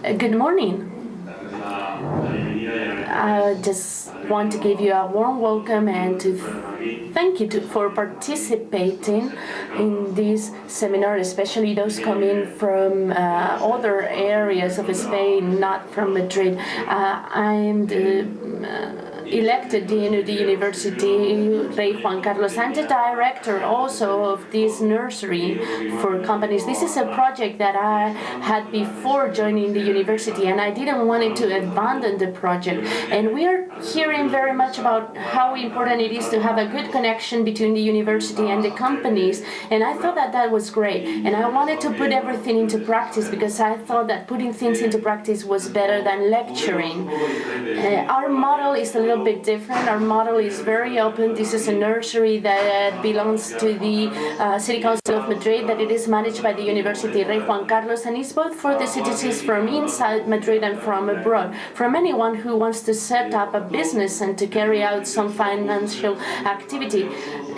Good morning. I just want to give you a warm welcome and to thank you for participating in this seminar, especially those coming from other areas of Spain, not from Madrid. I'm the elected dean of the University, Rey Juan Carlos. I'm the director also of this nursery for companies. This is a project that I had before joining the university, and I didn't want to abandon the project. And we are hearing very much about how important it is to have a good connection between the university and the companies, and I thought that that was great. And I wanted to put everything into practice because I thought that putting things into practice was better than lecturing. Our model is a little bit different. Our model is very open. This is a nursery that belongs to the City Council of Madrid, that it is managed by the University Rey Juan Carlos, and it's both for the citizens from inside Madrid and from abroad, from anyone who wants to set up a business and to carry out some financial activity.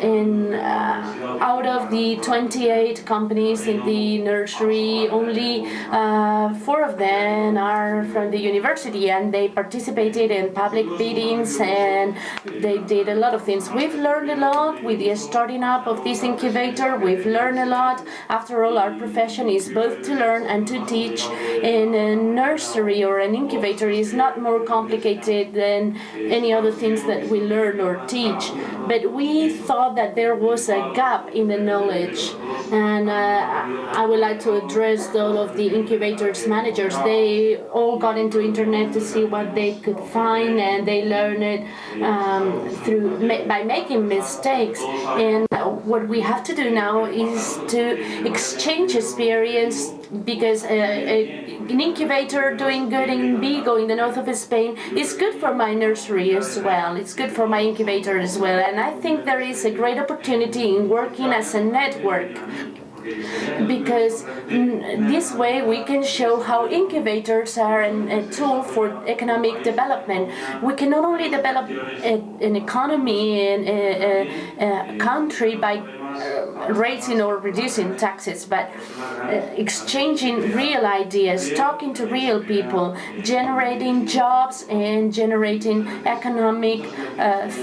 And out of the 28 companies in the nursery, only 4 of them are from the university, and they participated in public biddings and they did a lot of things. We've learned a lot with the starting up of this incubator. We've learned a lot. After all, our profession is both to learn and to teach, and a nursery or an incubator is not more complicated than any other things that we learn or teach. But we thought that there was a gap in the knowledge, and I would like to address all of the incubators managers. They all got into internet to see what they could find, and they learned it by making mistakes. And what we have to do now is to exchange experience, because an incubator doing good in Vigo in the north of Spain is good for my nursery as well. It's good for my incubator as well. And I think there is a great opportunity in working as a network, because this way we can show how incubators are a tool for economic development. We can not only develop an economy in a country by raising or reducing taxes, but exchanging real ideas, talking to real people, generating jobs and generating economic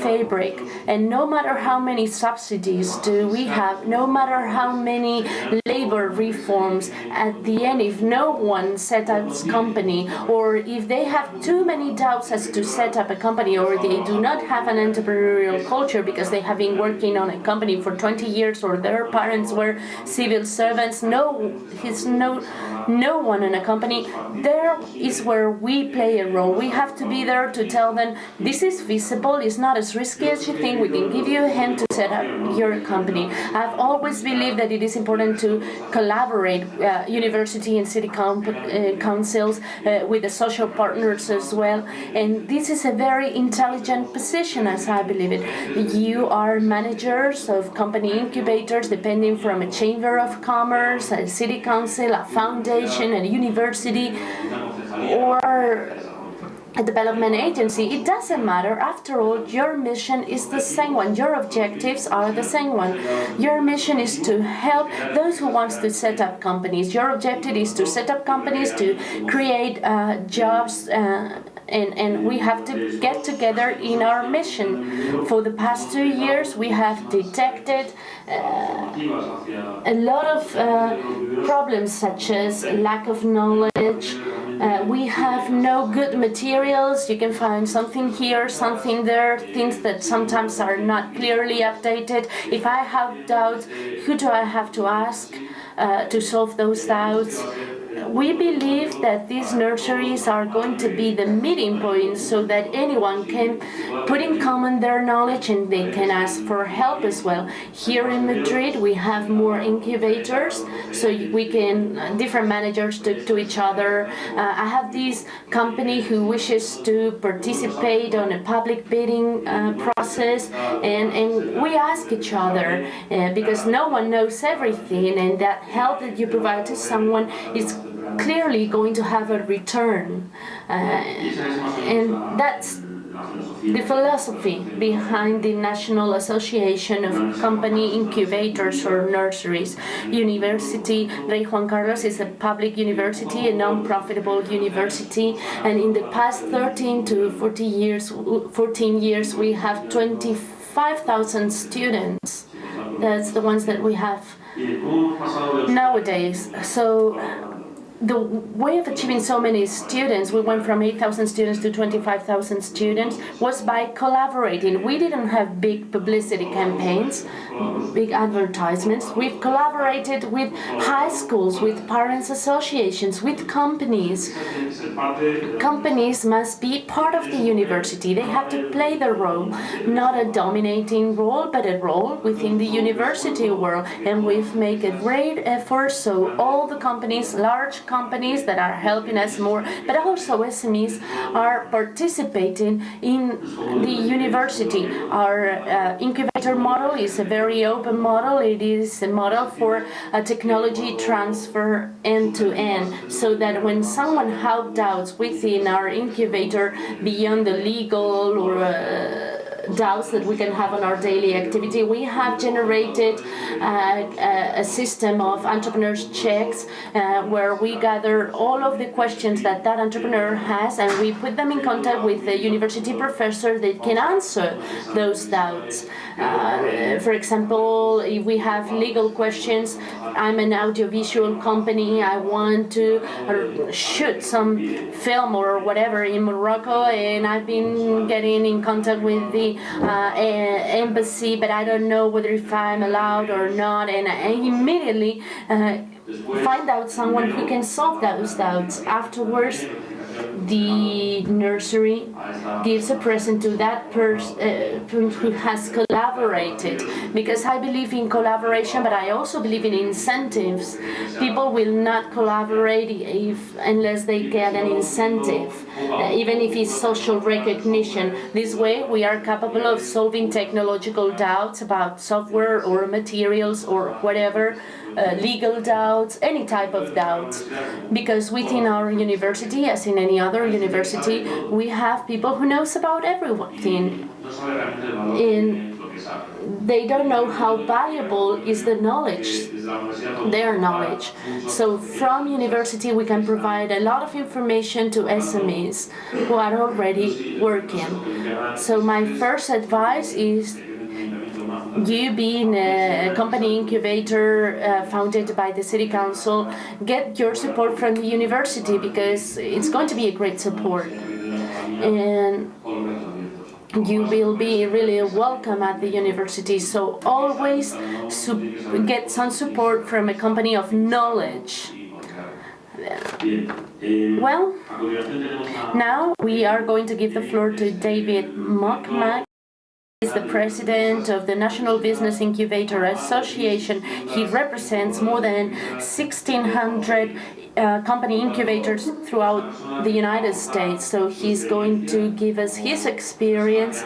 fabric. And no matter how many subsidies do we have, no matter how many labor reforms, at the end, if no one sets up a company, or if they have too many doubts as to set up a company, or they do not have an entrepreneurial culture because they have been working on a company for 20 years, or their parents were civil servants, no one in a company, there is where we play a role. We have to be there to tell them, this is feasible, it's not as risky as you think, we can give you a hand to set up your company. I've always believed that it is important to collaborate, university and city councils, with the social partners as well. And this is a very intelligent position, as I believe it. You are managers of company incubators, depending from a chamber of commerce, a city council, a foundation, a university, or a development agency. It doesn't matter. After all, your mission is the same one. Your objectives are the same one. Your mission is to help those who want to set up companies. Your objective is to set up companies, to create jobs, and we have to get together in our mission. For the past 2 years, we have detected a lot of problems, such as lack of knowledge. We have no good materials. You can find something here, something there, things that sometimes are not clearly updated. If I have doubts, who do I have to ask to solve those doubts? We believe that these nurseries are going to be the meeting point, so that anyone can put in common their knowledge and they can ask for help as well. Here in Madrid, we have more incubators, so we can, different managers talk to each other. I have this company who wishes to participate on a public bidding process, and we ask each other, because no one knows everything, and that help that you provide to someone is clearly going to have a return, and that's the philosophy behind the National Association of Company Incubators or Nurseries. University Rey Juan Carlos is a public university, a non-profitable university, and in the past 13 to 14 years we have 25,000 students. That's the ones that we have nowadays. So the way of achieving so many students, we went from 8,000 students to 25,000 students, was by collaborating. We didn't have big publicity campaigns, big advertisements. We've collaborated with high schools, with parents' associations, with companies. Companies must be part of the university. They have to play their role, not a dominating role, but a role within the university world. And we've made a great effort, so all the companies, large companies that are helping us more, but also SMEs are participating in the university. Our incubator model is a very open model. It is a model for a technology transfer end-to-end, so that when someone has doubts within our incubator beyond the legal or doubts that we can have on our daily activity, we have generated a system of entrepreneurs checks where we gather all of the questions that entrepreneur has, and we put them in contact with the university professor that can answer those doubts. For example, if we have legal questions, I'm an audiovisual company, I want to shoot some film or whatever in Morocco, and I've been getting in contact with the embassy, but I don't know whether if I'm allowed or not, and I immediately find out someone who can solve those doubts. Afterwards, the nursery gives a present to that person who has collaborated, because I believe in collaboration, but I also believe in incentives. People will not collaborate unless they get an incentive, even if it's social recognition. This way we are capable of solving technological doubts about software or materials or whatever, legal doubts, any type of doubts, because within our university, as in any other university, we have people who knows about everything, and they don't know how valuable is the knowledge, their knowledge. So from university we can provide a lot of information to SMEs who are already working. So my first advice is, you being a company incubator founded by the City Council, get your support from the university, because it's going to be a great support. And you will be really welcome at the university. So always get some support from a company of knowledge. Well, now we are going to give the floor to David Mockmack. He is the president of the National Business Incubator Association. He represents more than 1,600 company incubators throughout the United States. So he's going to give us his experience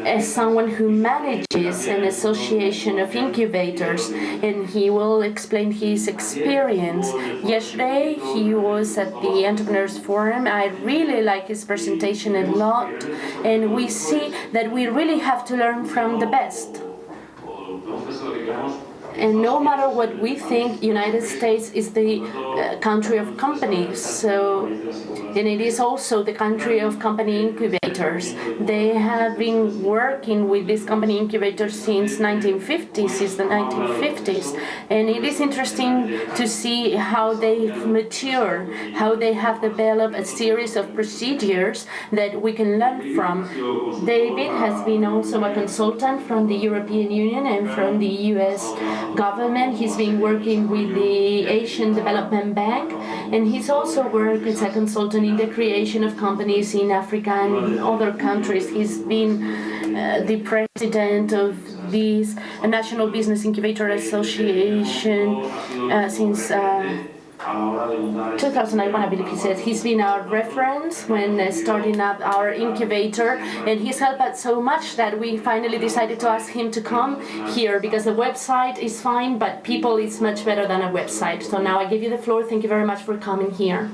as someone who manages an association of incubators, and he will explain his experience. Yesterday he was at the Entrepreneurs Forum. I really like his presentation a lot, and we see that we really have to learn from the best. And no matter what we think, United States is the country of companies. So, and it is also the country of company incubators. They have been working with this company incubator since the 1950s. And it is interesting to see how they've matured, how they have developed a series of procedures that we can learn from. David has been also a consultant from the European Union and from the US government. He's been working with the Asian Development Bank, and he's also worked as a consultant in the creation of companies in Africa and other countries. He's been the president of this National Business Incubator Association since 2001, I believe he said. He's been our reference when starting up our incubator, and he's helped us so much that we finally decided to ask him to come here, because the website is fine, but people is much better than a website. So now I give you the floor. Thank you very much for coming here.